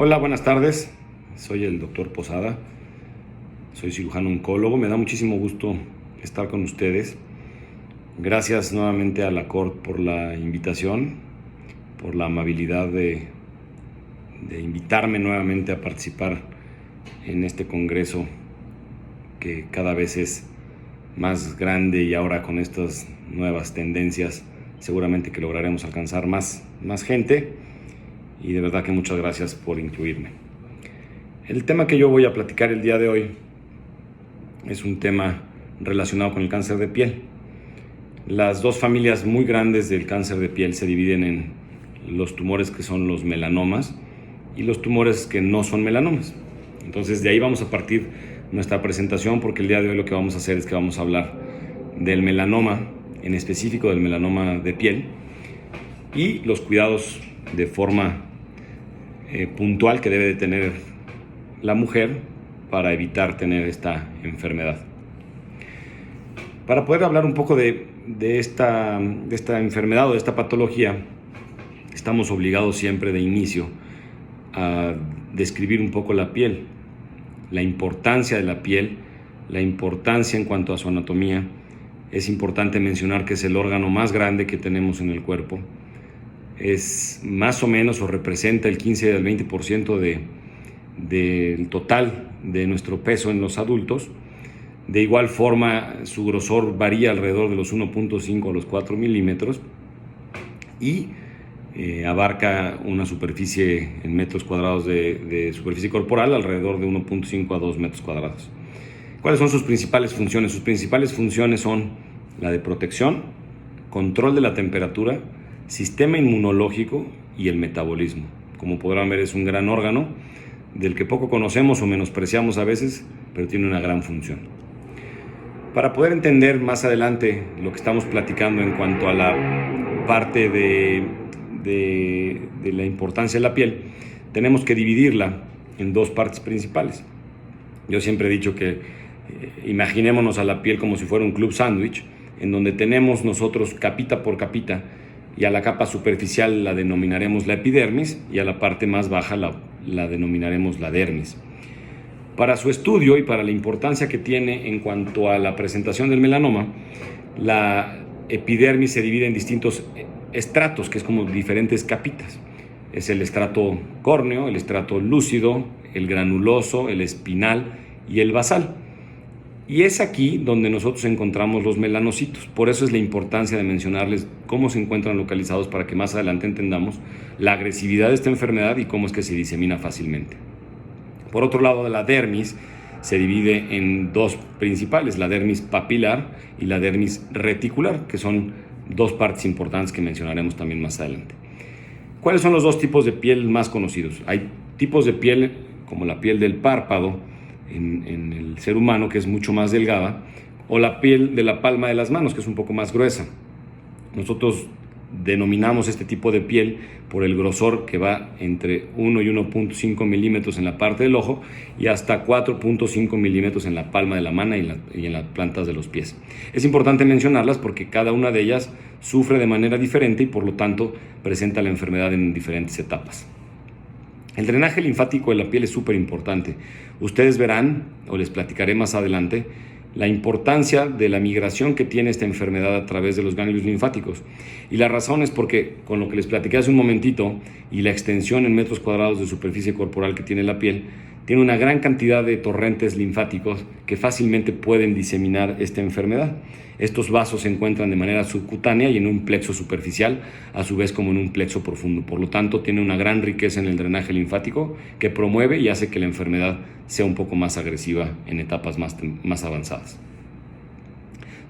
Hola, buenas tardes. Soy el doctor Posada. Soy cirujano oncólogo. Me da muchísimo gusto estar con ustedes. Gracias nuevamente a la CORT por la invitación, por la amabilidad de invitarme nuevamente a participar en este congreso que cada vez es más grande, y ahora con estas nuevas tendencias seguramente que lograremos alcanzar más gente. Y de verdad que muchas gracias por incluirme. El tema que yo voy a platicar el día de hoy es un tema relacionado con el cáncer de piel. Las dos familias muy grandes del cáncer de piel se dividen en los tumores que son los melanomas y los tumores que no son melanomas. Entonces de ahí vamos a partir nuestra presentación, porque el día de hoy lo que vamos a hacer es que vamos a hablar del melanoma, en específico del melanoma de piel, y los cuidados de forma puntual que debe de tener la mujer para evitar tener esta enfermedad. Para poder hablar un poco de esta enfermedad o de esta patología, estamos obligados siempre de inicio a describir un poco la piel, la importancia de la piel, la importancia en cuanto a su anatomía. Es importante mencionar que es el órgano más grande que tenemos en el cuerpo. Es más o menos, o representa el 15 al 20% del total de nuestro peso en los adultos. De igual forma, su grosor varía alrededor de los 1.5 a los 4 milímetros y abarca una superficie en metros cuadrados de superficie corporal alrededor de 1.5 a 2 metros cuadrados. ¿Cuáles son sus principales funciones? Sus principales funciones son la de protección, control de la temperatura, sistema inmunológico y el metabolismo. Como podrán ver, es un gran órgano del que poco conocemos o menospreciamos a veces, pero tiene una gran función. Para poder entender más adelante lo que estamos platicando en cuanto a la parte de la importancia de la piel, tenemos que dividirla en dos partes principales. Yo siempre he dicho que imaginémonos a la piel como si fuera un club sándwich, en donde tenemos nosotros capita por capita, y a la capa superficial la denominaremos la epidermis y a la parte más baja la denominaremos la dermis. Para su estudio y para la importancia que tiene en cuanto a la presentación del melanoma, la epidermis se divide en distintos estratos, que es como diferentes capitas. Es el estrato córneo, el estrato lúcido, el granuloso, el espinal y el basal. Y es aquí donde nosotros encontramos los melanocitos. Por eso es la importancia de mencionarles cómo se encuentran localizados, para que más adelante entendamos la agresividad de esta enfermedad y cómo es que se disemina fácilmente. Por otro lado, la dermis se divide en dos principales, la dermis papilar y la dermis reticular, que son dos partes importantes que mencionaremos también más adelante. ¿Cuáles son los dos tipos de piel más conocidos? Hay tipos de piel como la piel del párpado, en el ser humano, que es mucho más delgada, o la piel de la palma de las manos, que es un poco más gruesa. Nosotros denominamos este tipo de piel por el grosor que va entre 1 y 1.5 milímetros en la parte del ojo y hasta 4.5 milímetros en la palma de la mano y en las plantas de los pies. Es importante mencionarlas porque cada una de ellas sufre de manera diferente y por lo tanto presenta la enfermedad en diferentes etapas. El drenaje linfático de la piel es súper importante. Ustedes verán, o les platicaré más adelante, la importancia de la migración que tiene esta enfermedad a través de los ganglios linfáticos. Y la razón es porque, con lo que les platiqué hace un momentito, y la extensión en metros cuadrados de superficie corporal que tiene la piel, tiene una gran cantidad de torrentes linfáticos que fácilmente pueden diseminar esta enfermedad. Estos vasos se encuentran de manera subcutánea y en un plexo superficial, a su vez como en un plexo profundo. Por lo tanto, tiene una gran riqueza en el drenaje linfático que promueve y hace que la enfermedad sea un poco más agresiva en etapas más avanzadas.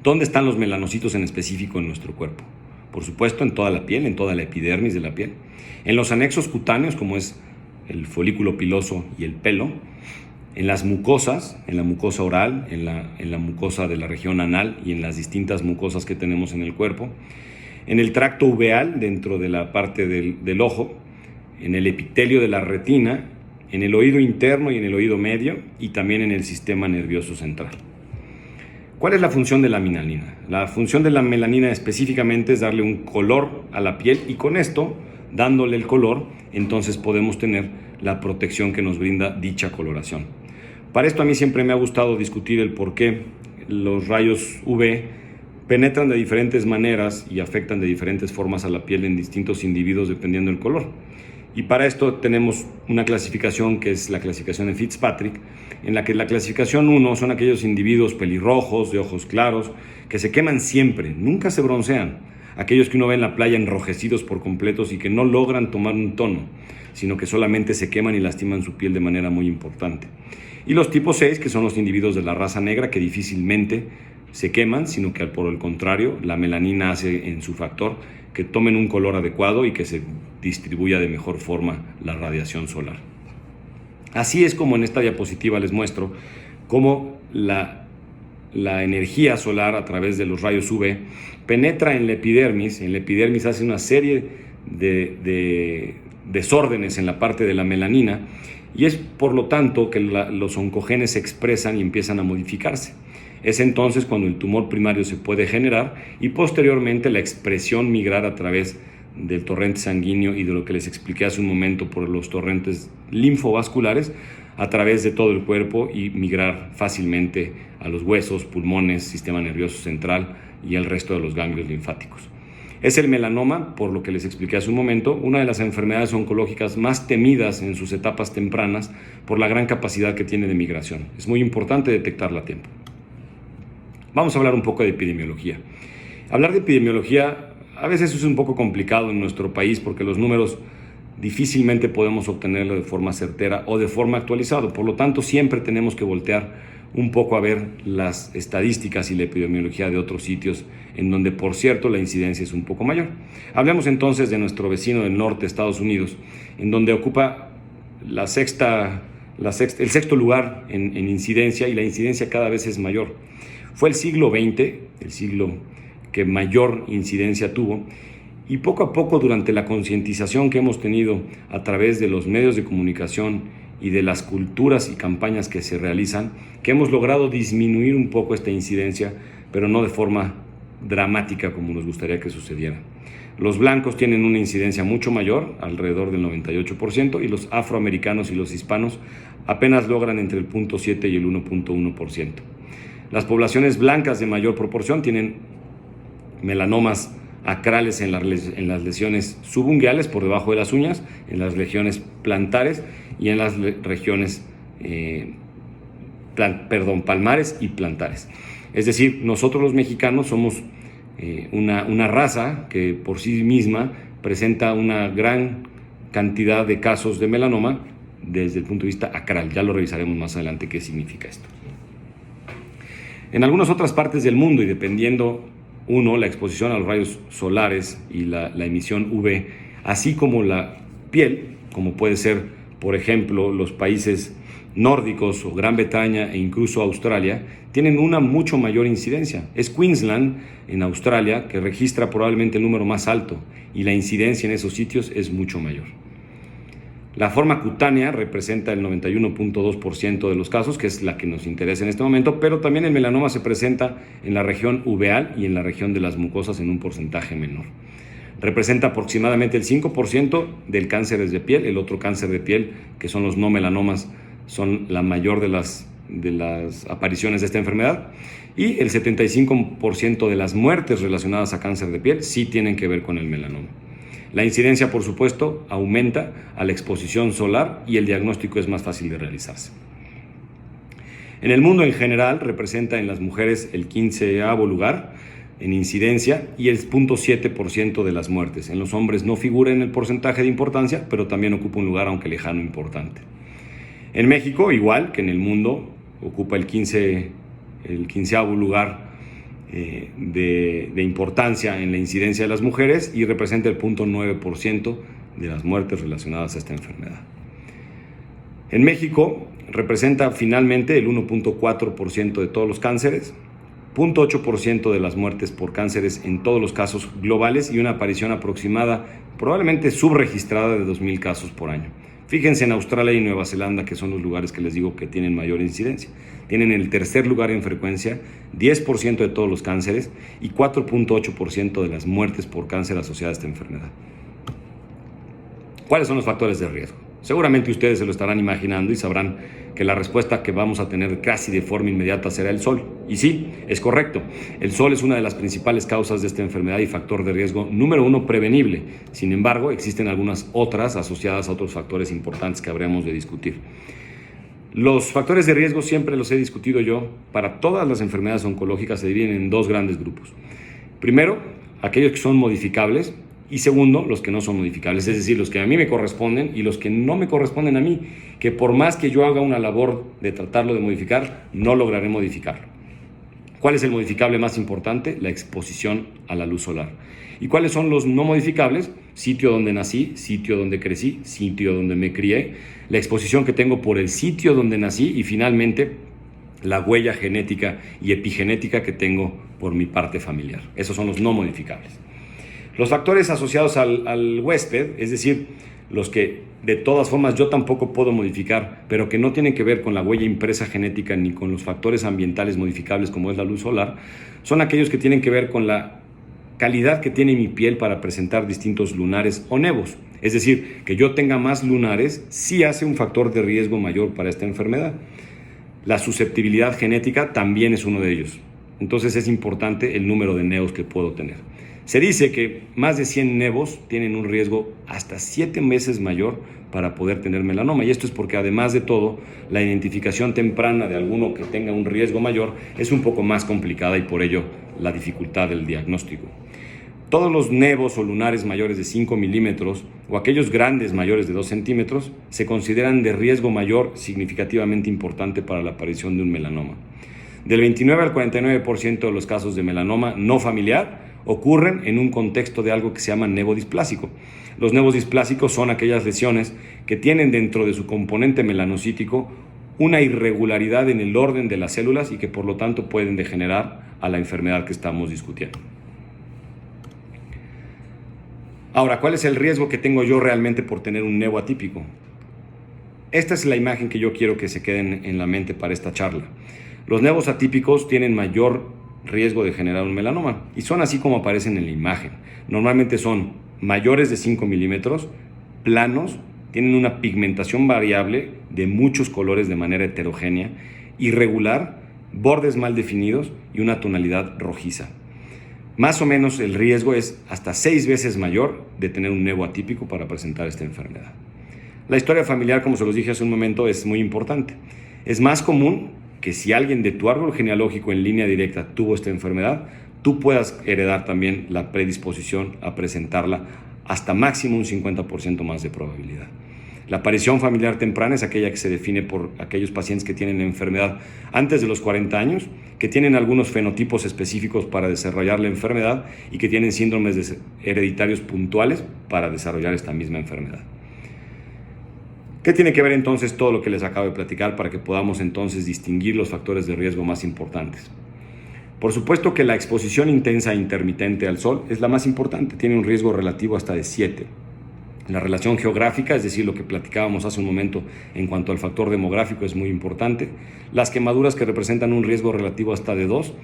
¿Dónde están los melanocitos en específico en nuestro cuerpo? Por supuesto, en toda la piel, en toda la epidermis de la piel. En los anexos cutáneos, como es el folículo piloso y el pelo, en las mucosas, en la mucosa oral, en la mucosa de la región anal y en las distintas mucosas que tenemos en el cuerpo, en el tracto uveal, dentro de la parte del ojo, en el epitelio de la retina en el oído interno y en el oído medio y también en el sistema nervioso central. ¿Cuál es la función de la melanina? La función de la melanina específicamente es darle un color a la piel y con esto, dándole el color, entonces podemos tener la protección que nos brinda dicha coloración. Para esto a mí siempre me ha gustado discutir el por qué los rayos UV penetran de diferentes maneras y afectan de diferentes formas a la piel en distintos individuos dependiendo del color. Y para esto tenemos una clasificación que es la clasificación de Fitzpatrick, en la que la clasificación 1 son aquellos individuos pelirrojos, de ojos claros, que se queman siempre, nunca se broncean. Aquellos que uno ve en la playa enrojecidos por completos y que no logran tomar un tono, sino que solamente se queman y lastiman su piel de manera muy importante. Y los tipos 6, que son los individuos de la raza negra, que difícilmente se queman, sino que por el contrario, la melanina hace en su factor que tomen un color adecuado y que se distribuya de mejor forma la radiación solar. Así es como en esta diapositiva les muestro cómo la energía solar a través de los rayos UV penetra en la epidermis. En la epidermis hace una serie de desórdenes en la parte de la melanina y es por lo tanto que los oncogenes se expresan y empiezan a modificarse. Es entonces cuando el tumor primario se puede generar y posteriormente la expresión migrar a través del torrente sanguíneo y de lo que les expliqué hace un momento por los torrentes linfovasculares a través de todo el cuerpo y migrar fácilmente a los huesos, pulmones, sistema nervioso central y el resto de los ganglios linfáticos. Es el melanoma, por lo que les expliqué hace un momento, una de las enfermedades oncológicas más temidas en sus etapas tempranas por la gran capacidad que tiene de migración. Es muy importante detectarla a tiempo. Vamos a hablar un poco de epidemiología. Hablar de epidemiología a veces es un poco complicado en nuestro país porque los números difícilmente podemos obtenerlos de forma certera o de forma actualizada. Por lo tanto, siempre tenemos que voltear un poco a ver las estadísticas y la epidemiología de otros sitios en donde, por cierto, la incidencia es un poco mayor. Hablemos entonces de nuestro vecino del norte, Estados Unidos, en donde ocupa el sexto lugar en incidencia y la incidencia cada vez es mayor. Fue el siglo XX, el siglo que mayor incidencia tuvo, y poco a poco durante la concientización que hemos tenido a través de los medios de comunicación y de las culturas y campañas que se realizan, que hemos logrado disminuir un poco esta incidencia, pero no de forma dramática como nos gustaría que sucediera. Los blancos tienen una incidencia mucho mayor, alrededor del 98%, y los afroamericanos y los hispanos apenas logran entre el 0.7 y el 1.1%. Las poblaciones blancas de mayor proporción tienen melanomas acrales en las lesiones subunguales por debajo de las uñas, en las regiones plantares y en las regiones palmares y plantares. Es decir, nosotros los mexicanos somos una raza que por sí misma presenta una gran cantidad de casos de melanoma desde el punto de vista acral. Ya lo revisaremos más adelante qué significa esto. En algunas otras partes del mundo, y dependiendo la exposición a los rayos solares y la emisión UV, así como la piel, como puede ser, por ejemplo, los países nórdicos o Gran Bretaña e incluso Australia, tienen una mucho mayor incidencia. Es Queensland, en Australia, que registra probablemente el número más alto y la incidencia en esos sitios es mucho mayor. La forma cutánea representa el 91.2% de los casos, que es la que nos interesa en este momento, pero también el melanoma se presenta en la región uveal y en la región de las mucosas en un porcentaje menor. Representa aproximadamente el 5% del cáncer de piel. El otro cáncer de piel, que son los no melanomas, son la mayor de las apariciones de esta enfermedad. Y el 75% de las muertes relacionadas a cáncer de piel sí tienen que ver con el melanoma. La incidencia, por supuesto, aumenta a la exposición solar y el diagnóstico es más fácil de realizarse. En el mundo en general representa en las mujeres el 15º lugar en incidencia y el 0.7% de las muertes. En los hombres no figura en el porcentaje de importancia, pero también ocupa un lugar, aunque lejano, importante. En México, igual que en el mundo, ocupa el 15º lugar de importancia en la incidencia de las mujeres y representa el 0.9% de las muertes relacionadas a esta enfermedad. En México representa finalmente el 1.4% de todos los cánceres, 0.8% de las muertes por cánceres en todos los casos globales y una aparición aproximada, probablemente subregistrada, de 2.000 casos por año. Fíjense en Australia y Nueva Zelanda, que son los lugares que les digo que tienen mayor incidencia. Tienen el tercer lugar en frecuencia, 10% de todos los cánceres y 4.8% de las muertes por cáncer asociadas a esta enfermedad. ¿Cuáles son los factores de riesgo? Seguramente ustedes se lo estarán imaginando y sabrán que la respuesta que vamos a tener casi de forma inmediata será el sol. Y sí, es correcto. El sol es una de las principales causas de esta enfermedad y factor de riesgo número 1 prevenible. Sin embargo, existen algunas otras asociadas a otros factores importantes que habríamos de discutir. Los factores de riesgo siempre los he discutido yo. Para todas las enfermedades oncológicas se dividen en dos grandes grupos. Primero, aquellos que son modificables. Y segundo, los que no son modificables, es decir, los que a mí me corresponden y los que no me corresponden a mí, que por más que yo haga una labor de tratarlo de modificar, no lograré modificarlo. ¿Cuál es el modificable más importante? La exposición a la luz solar. ¿Y cuáles son los no modificables? Sitio donde nací, sitio donde crecí, sitio donde me crié, la exposición que tengo por el sitio donde nací y finalmente la huella genética y epigenética que tengo por mi parte familiar. Esos son los no modificables. Los factores asociados al huésped, es decir, los que de todas formas yo tampoco puedo modificar, pero que no tienen que ver con la huella impresa genética ni con los factores ambientales modificables como es la luz solar, son aquellos que tienen que ver con la calidad que tiene mi piel para presentar distintos lunares o nevos. Es decir, que yo tenga más lunares sí hace un factor de riesgo mayor para esta enfermedad. La susceptibilidad genética también es uno de ellos. Entonces es importante el número de nevos que puedo tener. Se dice que más de 100 nevos tienen un riesgo hasta 7 veces mayor para poder tener melanoma. Y esto es porque además de todo, la identificación temprana de alguno que tenga un riesgo mayor es un poco más complicada y por ello la dificultad del diagnóstico. Todos los nevos o lunares mayores de 5 milímetros o aquellos grandes mayores de 2 centímetros se consideran de riesgo mayor significativamente importante para la aparición de un melanoma. Del 29 al 49% de los casos de melanoma no familiar ocurren en un contexto de algo que se llama nevo displásico. Los nevos displásicos son aquellas lesiones que tienen dentro de su componente melanocítico una irregularidad en el orden de las células y que por lo tanto pueden degenerar a la enfermedad que estamos discutiendo. Ahora, ¿cuál es el riesgo que tengo yo realmente por tener un nevo atípico? Esta es la imagen que yo quiero que se queden en la mente para esta charla. Los nevos atípicos tienen mayor riesgo de generar un melanoma y son así como aparecen en la imagen. Normalmente son mayores de 5 milímetros, planos, tienen una pigmentación variable de muchos colores de manera heterogénea, irregular, bordes mal definidos y una tonalidad rojiza. Más o menos el riesgo es hasta 6 veces mayor de tener un nevo atípico para presentar esta enfermedad. La historia familiar, como se los dije hace un momento, es muy importante. Es más común que si alguien de tu árbol genealógico en línea directa tuvo esta enfermedad, tú puedas heredar también la predisposición a presentarla hasta máximo un 50% más de probabilidad. La aparición familiar temprana es aquella que se define por aquellos pacientes que tienen la enfermedad antes de los 40 años, que tienen algunos fenotipos específicos para desarrollar la enfermedad y que tienen síndromes hereditarios puntuales para desarrollar esta misma enfermedad. ¿Qué tiene que ver entonces todo lo que les acabo de platicar para que podamos entonces distinguir los factores de riesgo más importantes? Por supuesto que la exposición intensa e intermitente al sol es la más importante, tiene un riesgo relativo hasta de 7. La relación geográfica, es decir, lo que platicábamos hace un momento en cuanto al factor demográfico, es muy importante. Las quemaduras que representan un riesgo relativo hasta de 2.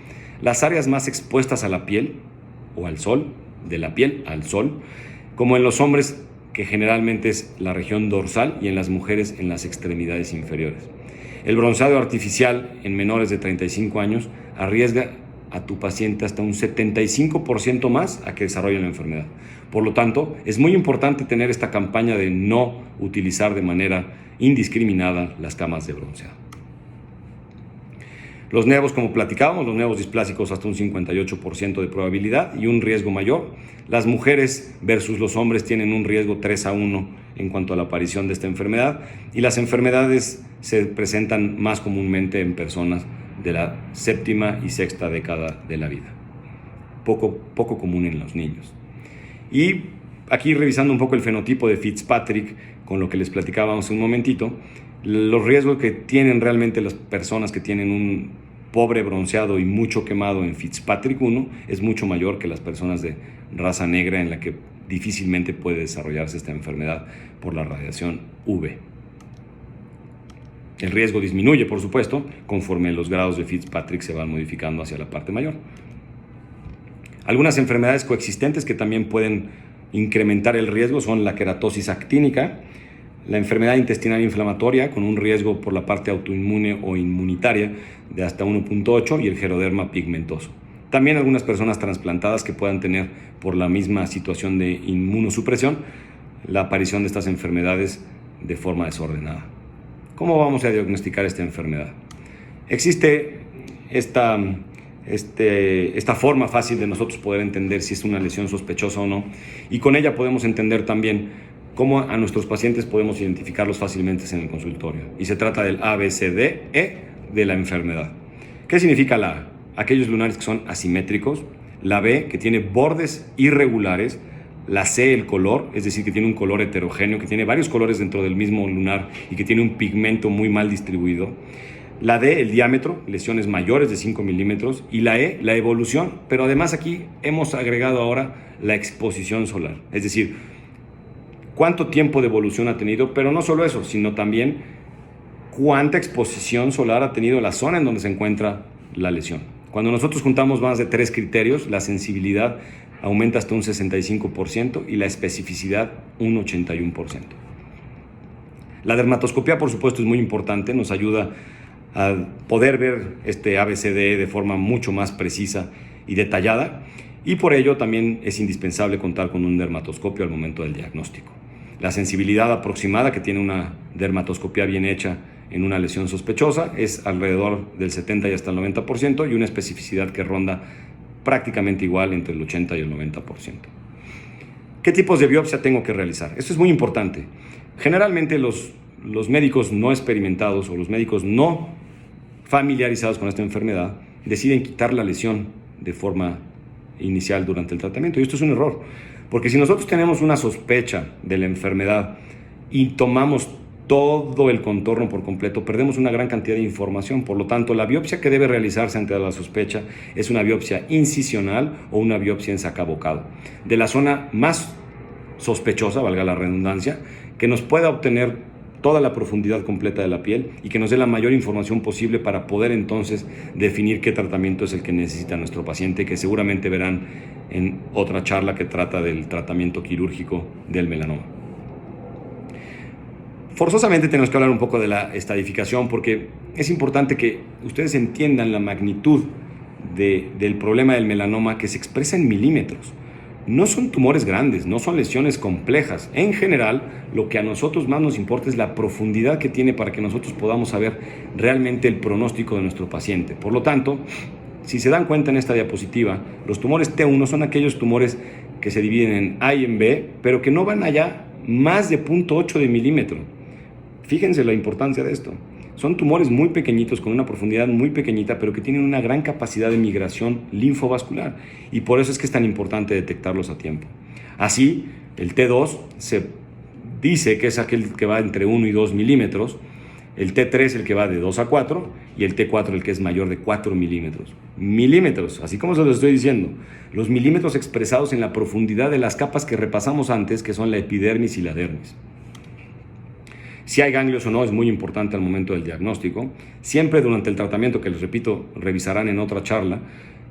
Las áreas más expuestas a la piel o al sol, de la piel al sol, como en los hombres, que generalmente es la región dorsal, y en las mujeres en las extremidades inferiores. El bronceado artificial en menores de 35 años arriesga a tu paciente hasta un 75% más a que desarrolle la enfermedad. Por lo tanto, es muy importante tener esta campaña de no utilizar de manera indiscriminada las camas de bronceado. Los nevos, como platicábamos, los nevos displásicos hasta un 58% de probabilidad y un riesgo mayor. Las mujeres versus los hombres tienen un riesgo 3-1 en cuanto a la aparición de esta enfermedad, y las enfermedades se presentan más comúnmente en personas de la 7ª y 6ª década de la vida. Poco común en los niños. Y aquí, revisando un poco el fenotipo de Fitzpatrick, con lo que les platicábamos un momentito, los riesgos que tienen realmente las personas que tienen un pobre bronceado y mucho quemado en Fitzpatrick 1 es mucho mayor que las personas de raza negra, en la que difícilmente puede desarrollarse esta enfermedad por la radiación UV. El riesgo disminuye, por supuesto, conforme los grados de Fitzpatrick se van modificando hacia la parte mayor. Algunas enfermedades coexistentes que también pueden incrementar el riesgo son la queratosis actínica, la enfermedad intestinal inflamatoria con un riesgo por la parte autoinmune o inmunitaria de hasta 1.8 y el geroderma pigmentoso. También algunas personas trasplantadas que puedan tener por la misma situación de inmunosupresión la aparición de estas enfermedades de forma desordenada. ¿Cómo vamos a diagnosticar esta enfermedad? Existe esta forma fácil de nosotros poder entender si es una lesión sospechosa o no, y con ella podemos entender también cómo a nuestros pacientes podemos identificarlos fácilmente en el consultorio. Y se trata del ABCDE de la enfermedad. ¿Qué significa la A? Aquellos lunares que son asimétricos, la B, que tiene bordes irregulares, la C, el color, es decir, que tiene un color heterogéneo, que tiene varios colores dentro del mismo lunar y que tiene un pigmento muy mal distribuido. La D, el diámetro, lesiones mayores de 5 milímetros. Y la E, la evolución, pero además aquí hemos agregado ahora la exposición solar, es decir, cuánto tiempo de evolución ha tenido, pero no solo eso, sino también cuánta exposición solar ha tenido la zona en donde se encuentra la lesión. Cuando nosotros juntamos más de 3 criterios, la sensibilidad aumenta hasta un 65% y la especificidad un 81%. La dermatoscopia, por supuesto, es muy importante, nos ayuda a poder ver este ABCDE de forma mucho más precisa y detallada, y por ello también es indispensable contar con un dermatoscopio al momento del diagnóstico. La sensibilidad aproximada que tiene una dermatoscopia bien hecha en una lesión sospechosa es alrededor del 70 y hasta el 90%, y una especificidad que ronda prácticamente igual entre el 80 y el 90%. ¿Qué tipos de biopsia tengo que realizar? Esto es muy importante. Generalmente los médicos no experimentados o los médicos no familiarizados con esta enfermedad deciden quitar la lesión de forma inicial durante el tratamiento, y esto es un error, porque si nosotros tenemos una sospecha de la enfermedad y tomamos todo el contorno por completo, perdemos una gran cantidad de información. Por lo tanto, la biopsia que debe realizarse ante la sospecha es una biopsia incisional o una biopsia en sacabocado de la zona más sospechosa, valga la redundancia, que nos pueda obtener toda la profundidad completa de la piel y que nos dé la mayor información posible para poder entonces definir qué tratamiento es el que necesita nuestro paciente, que seguramente verán en otra charla que trata del tratamiento quirúrgico del melanoma. Forzosamente tenemos que hablar un poco de la estadificación, porque es importante que ustedes entiendan la magnitud del problema del melanoma, que se expresa en milímetros. No son tumores grandes, no son lesiones complejas. En general, lo que a nosotros más nos importa es la profundidad que tiene para que nosotros podamos saber realmente el pronóstico de nuestro paciente. Por lo tanto, si se dan cuenta en esta diapositiva, los tumores T1 son aquellos tumores que se dividen en A y en B, pero que no van allá más de 0.8 de milímetro. Fíjense la importancia de esto. Son tumores muy pequeñitos, con una profundidad muy pequeñita, pero que tienen una gran capacidad de migración linfovascular, y por eso es que es tan importante detectarlos a tiempo. Así, el T2 se dice que es aquel que va entre 1 y 2 milímetros, el T3 el que va de 2 a 4 y el T4 el que es mayor de 4 milímetros. Milímetros, así como se los estoy diciendo. Los milímetros expresados en la profundidad de las capas que repasamos antes, que son la epidermis y la dermis. Si hay ganglios o no es muy importante al momento del diagnóstico. Siempre durante el tratamiento, que les repito, revisarán en otra charla,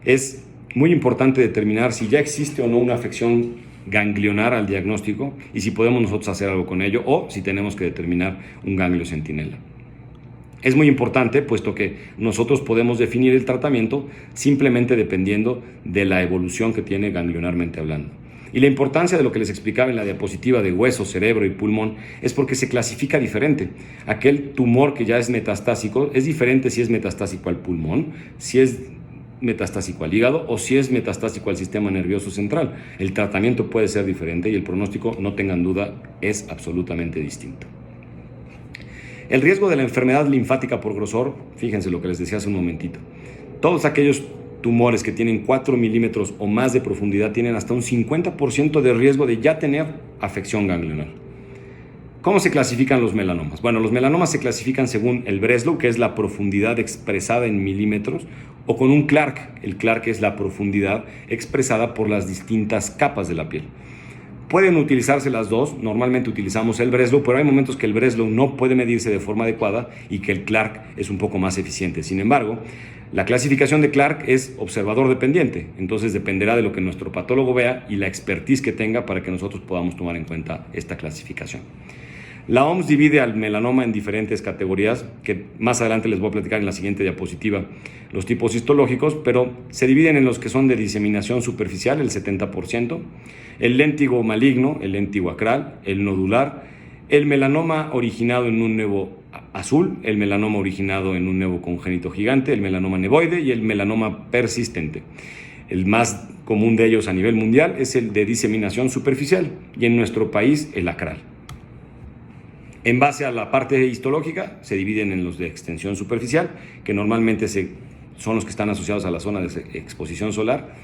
es muy importante determinar si ya existe o no una afección ganglionar al diagnóstico y si podemos nosotros hacer algo con ello, o si tenemos que determinar un ganglio centinela. Es muy importante, puesto que nosotros podemos definir el tratamiento simplemente dependiendo de la evolución que tiene ganglionarmente hablando. Y la importancia de lo que les explicaba en la diapositiva de hueso, cerebro y pulmón es porque se clasifica diferente. Aquel tumor que ya es metastásico es diferente si es metastásico al pulmón, si es metastásico al hígado o si es metastásico al sistema nervioso central. El tratamiento puede ser diferente y el pronóstico, no tengan duda, es absolutamente distinto. El riesgo de la enfermedad linfática por grosor, fíjense lo que les decía hace un momentito. Todos aquellos tumores que tienen 4 milímetros o más de profundidad tienen hasta un 50% de riesgo de ya tener afección ganglionar. ¿Cómo se clasifican los melanomas? Bueno, los melanomas se clasifican según el Breslow, que es la profundidad expresada en milímetros, o con un Clark. El Clark es la profundidad expresada por las distintas capas de la piel. Pueden utilizarse las dos, normalmente utilizamos el Breslow, pero hay momentos que el Breslow no puede medirse de forma adecuada y que el Clark es un poco más eficiente. Sin embargo, la clasificación de Clark es observador dependiente, entonces dependerá de lo que nuestro patólogo vea y la expertise que tenga para que nosotros podamos tomar en cuenta esta clasificación. La OMS divide al melanoma en diferentes categorías, que más adelante les voy a platicar en la siguiente diapositiva, los tipos histológicos, pero se dividen en los que son de diseminación superficial, el 70%, el léntigo maligno, el léntigo acral, el nodular, el melanoma originado en un nevo azul, el melanoma originado en un nevo congénito gigante, el melanoma nevoide y el melanoma persistente. El más común de ellos a nivel mundial es el de diseminación superficial y en nuestro país el acral. En base a la parte histológica, se dividen en los de extensión superficial, que normalmente son los que están asociados a la zona de exposición solar.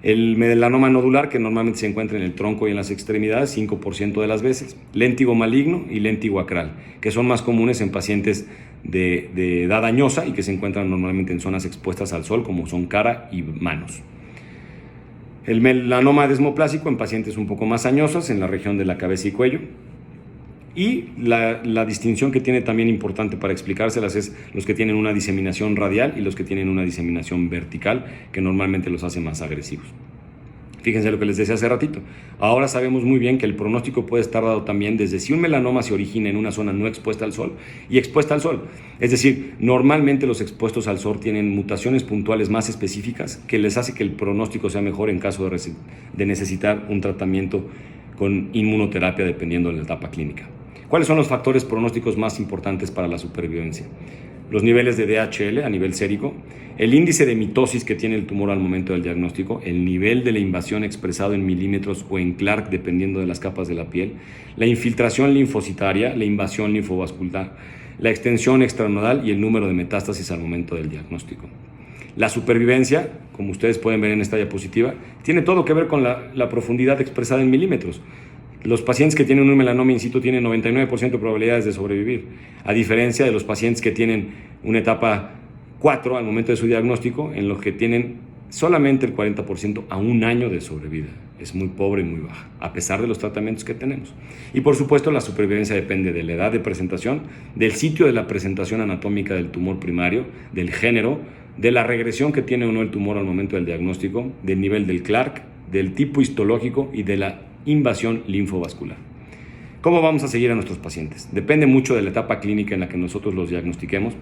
El melanoma nodular, que normalmente se encuentra en el tronco y en las extremidades, 5% de las veces. Léntigo maligno y léntigo acral, que son más comunes en pacientes de edad añosa y que se encuentran normalmente en zonas expuestas al sol, como son cara y manos. El melanoma desmoplásico en pacientes un poco más añosos, en la región de la cabeza y cuello. Y la distinción que tiene también importante para explicárselas es los que tienen una diseminación radial y los que tienen una diseminación vertical, que normalmente los hace más agresivos. Fíjense lo que les decía hace ratito. Ahora sabemos muy bien que el pronóstico puede estar dado también desde si un melanoma se origina en una zona no expuesta al sol y expuesta al sol. Es decir, normalmente los expuestos al sol tienen mutaciones puntuales más específicas que les hace que el pronóstico sea mejor en caso de necesitar un tratamiento con inmunoterapia dependiendo de la etapa clínica. ¿Cuáles son los factores pronósticos más importantes para la supervivencia? Los niveles de DHL a nivel sérico, el índice de mitosis que tiene el tumor al momento del diagnóstico, el nivel de la invasión expresado en milímetros o en Clark dependiendo de las capas de la piel, la infiltración linfocitaria, la invasión linfovascular, la extensión extranodal y el número de metástasis al momento del diagnóstico. La supervivencia, como ustedes pueden ver en esta diapositiva, tiene todo que ver con la profundidad expresada en milímetros. Los pacientes que tienen un melanoma in situ tienen 99% de probabilidades de sobrevivir, a diferencia de los pacientes que tienen una etapa 4 al momento de su diagnóstico, en los que tienen solamente el 40% a un año de sobrevida. Es muy pobre y muy baja, a pesar de los tratamientos que tenemos. Y por supuesto, la supervivencia depende de la edad de presentación, del sitio de la presentación anatómica del tumor primario, del género, de la regresión que tiene o no el tumor al momento del diagnóstico, del nivel del Clark, del tipo histológico y de la invasión linfovascular. ¿Cómo vamos a seguir a nuestros pacientes? Depende mucho de la etapa clínica en la que nosotros los diagnostiquemos,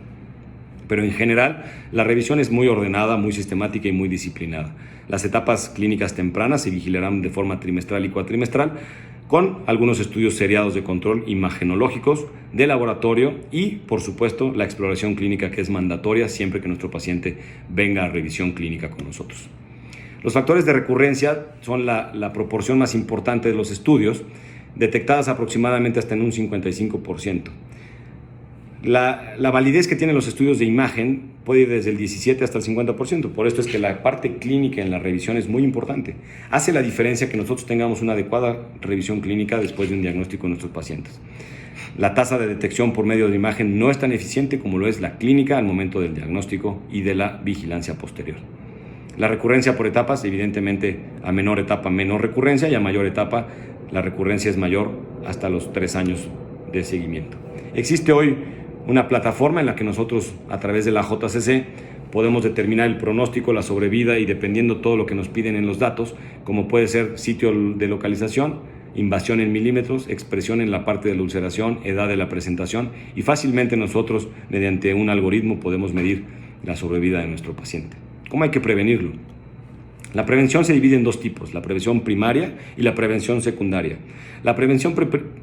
pero en general la revisión es muy ordenada, muy sistemática y muy disciplinada. Las etapas clínicas tempranas se vigilarán de forma trimestral y cuatrimestral con algunos estudios seriados de control imagenológicos de laboratorio y, por supuesto, la exploración clínica, que es mandatoria siempre que nuestro paciente venga a revisión clínica con nosotros. Los factores de recurrencia son la proporción más importante de los estudios, detectadas aproximadamente hasta en un 55%. La validez que tienen los estudios de imagen puede ir desde el 17 hasta el 50%, por esto es que la parte clínica en la revisión es muy importante. Hace la diferencia que nosotros tengamos una adecuada revisión clínica después de un diagnóstico en nuestros pacientes. La tasa de detección por medio de imagen no es tan eficiente como lo es la clínica al momento del diagnóstico y de la vigilancia posterior. La recurrencia por etapas, evidentemente a menor etapa menor recurrencia y a mayor etapa la recurrencia es mayor hasta los 3 años de seguimiento. Existe hoy una plataforma en la que nosotros a través de la JCC podemos determinar el pronóstico, la sobrevida y dependiendo todo lo que nos piden en los datos, como puede ser sitio de localización, invasión en milímetros, expresión en la parte de la ulceración, edad de la presentación y fácilmente nosotros mediante un algoritmo podemos medir la sobrevida de nuestro paciente. ¿Cómo hay que prevenirlo? La prevención se divide en dos tipos, la prevención primaria y la prevención secundaria. La prevención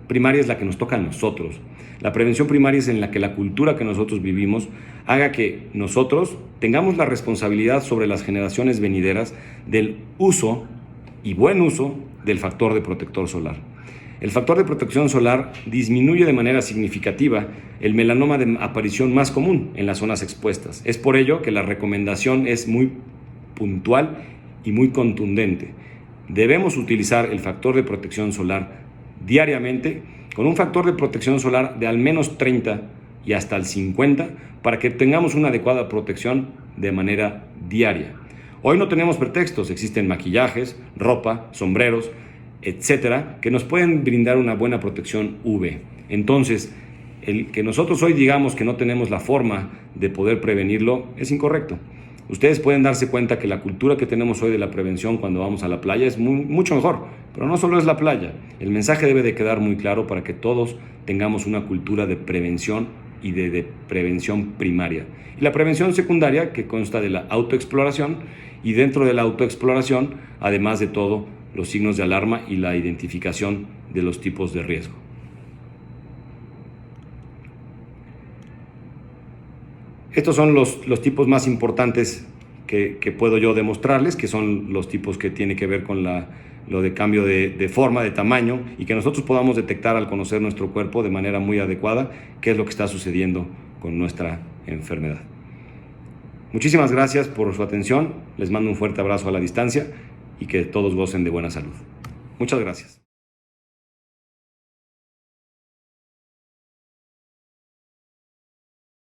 primaria es la que nos toca a nosotros. La prevención primaria es en la que la cultura que nosotros vivimos haga que nosotros tengamos la responsabilidad sobre las generaciones venideras del uso y buen uso del factor de protector solar. El factor de protección solar disminuye de manera significativa el melanoma de aparición más común en las zonas expuestas. Es por ello que la recomendación es muy puntual y muy contundente. Debemos utilizar el factor de protección solar diariamente con un factor de protección solar de al menos 30 y hasta el 50 para que tengamos una adecuada protección de manera diaria. Hoy no tenemos pretextos, existen maquillajes, ropa, sombreros etcétera, que nos pueden brindar una buena protección UV. Entonces, el que nosotros hoy digamos que no tenemos la forma de poder prevenirlo es incorrecto. Ustedes pueden darse cuenta que la cultura que tenemos hoy de la prevención cuando vamos a la playa es mucho mejor, pero no solo es la playa. El mensaje debe de quedar muy claro para que todos tengamos una cultura de prevención y de prevención primaria. Y la prevención secundaria, que consta de la autoexploración, y dentro de la autoexploración, además de todo, los signos de alarma y la identificación de los tipos de riesgo. Estos son los tipos más importantes que puedo yo demostrarles, que son los tipos que tienen que ver con lo de cambio de forma, de tamaño, y que nosotros podamos detectar al conocer nuestro cuerpo de manera muy adecuada qué es lo que está sucediendo con nuestra enfermedad. Muchísimas gracias por su atención, les mando un fuerte abrazo a la distancia y que todos gocen de buena salud. Muchas gracias.